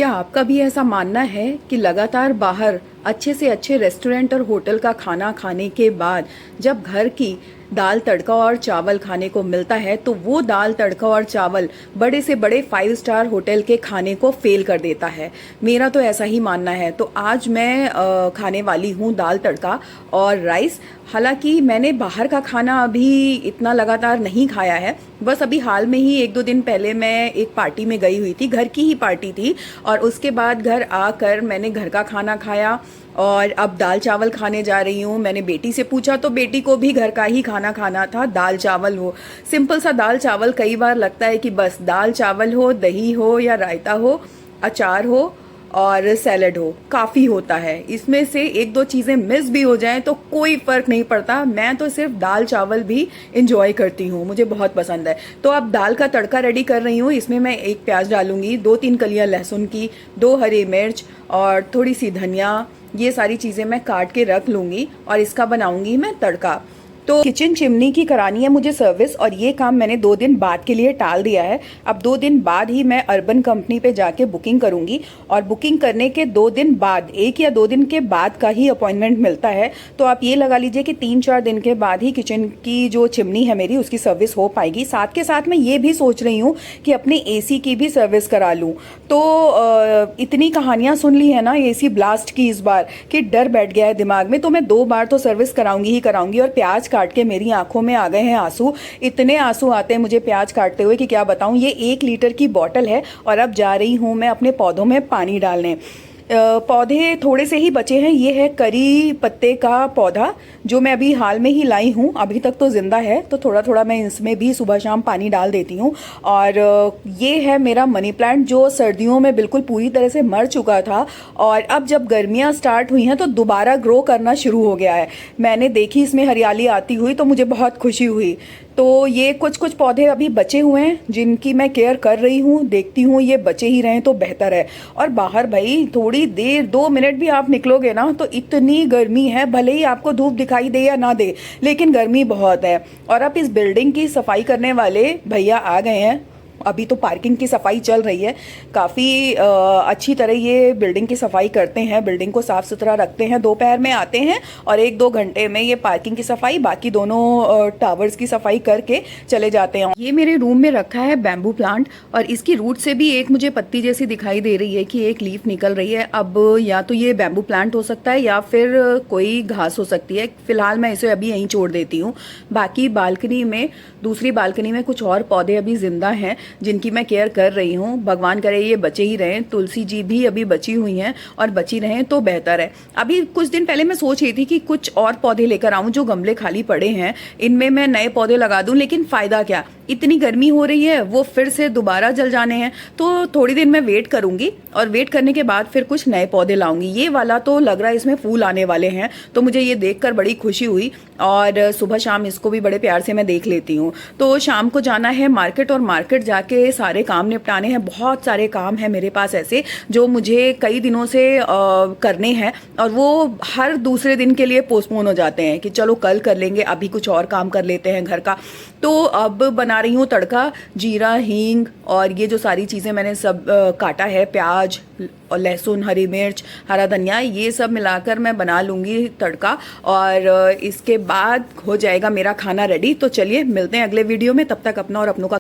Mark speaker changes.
Speaker 1: क्या आपका भी ऐसा मानना है कि लगातार बाहर अच्छे से अच्छे रेस्टोरेंट और होटल का खाना खाने के बाद जब घर की दाल तड़का और चावल खाने को मिलता है तो वो दाल तड़का और चावल बड़े से बड़े 5 स्टार होटल के खाने को फेल कर देता है। मेरा तो ऐसा ही मानना है। तो आज मैं खाने वाली हूँ दाल तड़का और राइस। हालांकि मैंने बाहर का खाना अभी इतना लगातार नहीं खाया है, बस अभी हाल में ही 1-2 दिन पहले मैं एक पार्टी में गई हुई थी, घर की ही पार्टी थी, और उसके बाद घर आकर मैंने घर का खाना खाया और अब दाल चावल खाने जा रही हूँ। मैंने बेटी से पूछा तो बेटी को भी घर का ही खाना खाना था, दाल चावल हो, सिंपल सा दाल चावल। कई बार लगता है कि बस दाल चावल हो, दही हो या रायता हो, अचार हो और सैलड हो, काफ़ी होता है। इसमें से 1-2 चीज़ें मिस भी हो जाएं तो कोई फ़र्क नहीं पड़ता। मैं तो सिर्फ दाल चावल भी इंजॉय करती हूँ, मुझे बहुत पसंद है। तो अब दाल का तड़का रेडी कर रही हूँ। इसमें मैं 1 प्याज डालूंगी, 2-3 कलियाँ लहसुन की, 2 हरी मिर्च और थोड़ी सी धनिया। ये सारी चीज़ें मैं काट के रख लूँगी और इसका बनाऊँगी मैं तड़का। तो किचन चिमनी की करानी है मुझे सर्विस, और ये काम मैंने 2 दिन बाद के लिए टाल दिया है। अब 2 दिन बाद ही मैं अर्बन कंपनी पे जाके बुकिंग करूंगी, और बुकिंग करने के 2 दिन बाद, 1 या 2 दिन के बाद का ही अपॉइंटमेंट मिलता है। तो आप ये लगा लीजिए कि 3-4 दिन के बाद ही किचन की जो चिमनी है मेरी, उसकी सर्विस हो पाएगी। साथ के साथ मैं ये भी सोच रही हूँ कि अपने AC की भी सर्विस करा लूँ। तो इतनी कहानियाँ सुन ली है ना AC ब्लास्ट की इस बार कि डर बैठ गया है दिमाग में। तो मैं 2 बार तो सर्विस कराऊंगी ही कराऊंगी। और प्याज काट के मेरी आंखों में आ गए हैं आंसू, इतने आंसू आते हैं मुझे प्याज काटते हुए कि क्या बताऊं। ये 1 लीटर की बोतल है और अब जा रही हूं मैं अपने पौधों में पानी डालने। पौधे थोड़े से ही बचे हैं। ये है करी पत्ते का पौधा जो मैं अभी हाल में ही लाई हूँ, अभी तक तो जिंदा है, तो थोड़ा थोड़ा मैं इसमें भी सुबह शाम पानी डाल देती हूँ। और ये है मेरा मनी प्लांट जो सर्दियों में बिल्कुल पूरी तरह से मर चुका था, और अब जब गर्मियाँ स्टार्ट हुई हैं तो दोबारा ग्रो करना शुरू हो गया है। मैंने देखी इसमें हरियाली आती हुई तो मुझे बहुत खुशी हुई। तो ये कुछ कुछ पौधे अभी बचे हुए हैं जिनकी मैं केयर कर रही हूँ, देखती हूँ ये बचे ही रहें तो बेहतर है। और बाहर भाई थोड़ी देर 2 मिनट भी आप निकलोगे ना तो इतनी गर्मी है, भले ही आपको धूप दिखाई दे या ना दे, लेकिन गर्मी बहुत है। और अब इस बिल्डिंग की सफाई करने वाले भैया आ गए हैं। अभी तो पार्किंग की सफाई चल रही है, काफ़ी अच्छी तरह ये बिल्डिंग की सफाई करते हैं, बिल्डिंग को साफ़ सुथरा रखते हैं। दोपहर में आते हैं और 1-2 घंटे में ये पार्किंग की सफाई, बाकी दोनों टावर्स की सफाई करके चले जाते हैं। ये मेरे रूम में रखा है बैम्बू प्लांट, और इसकी रूट से भी एक मुझे पत्ती जैसी दिखाई दे रही है कि एक लीफ निकल रही है। अब या तो ये बैम्बू प्लांट हो सकता है या फिर कोई घास हो सकती है। फिलहाल मैं इसे अभी यहीं छोड़ देती हूँ। बाकी बालकनी में, दूसरी बालकनी में कुछ और पौधे अभी जिंदा हैं जिनकी मैं केयर कर रही हूँ। भगवान करे ये बचे ही रहें। तुलसी जी भी अभी बची हुई हैं और बची रहें तो बेहतर है। अभी कुछ दिन पहले मैं सोच रही थी कि कुछ और पौधे लेकर आऊं, जो गमले खाली पड़े हैं इनमें मैं नए पौधे लगा दूं, लेकिन फायदा क्या, इतनी गर्मी हो रही है, वो फिर से दोबारा जल जाने हैं। तो थोड़ी देर मैं वेट करूंगी और वेट करने के बाद फिर कुछ नए पौधे लाऊंगी। ये वाला तो लग रहा है इसमें फूल आने वाले हैं, तो मुझे ये देखकर बड़ी खुशी हुई, और सुबह शाम इसको भी बड़े प्यार से मैं देख लेती हूँ। तो शाम को जाना है मार्केट, और मार्केट जाके सारे काम निपटाने हैं। बहुत सारे काम हैं मेरे पास ऐसे जो मुझे कई दिनों से करने हैं, और वो हर दूसरे दिन के लिए पोस्टपोन हो जाते हैं कि चलो कल कर लेंगे, अभी कुछ और काम कर लेते हैं घर का। तो अब बना रही हूँ तड़का, जीरा, हींग और ये जो सारी चीज़ें मैंने सब काटा है, प्याज और लहसुन, हरी मिर्च, हरा धनिया, ये सब मिलाकर मैं बना लूँगी तड़का, और इसके बाद हो जाएगा मेरा खाना रेडी। तो चलिए मिलते हैं अगले वीडियो में, तब तक अपना और अपनों का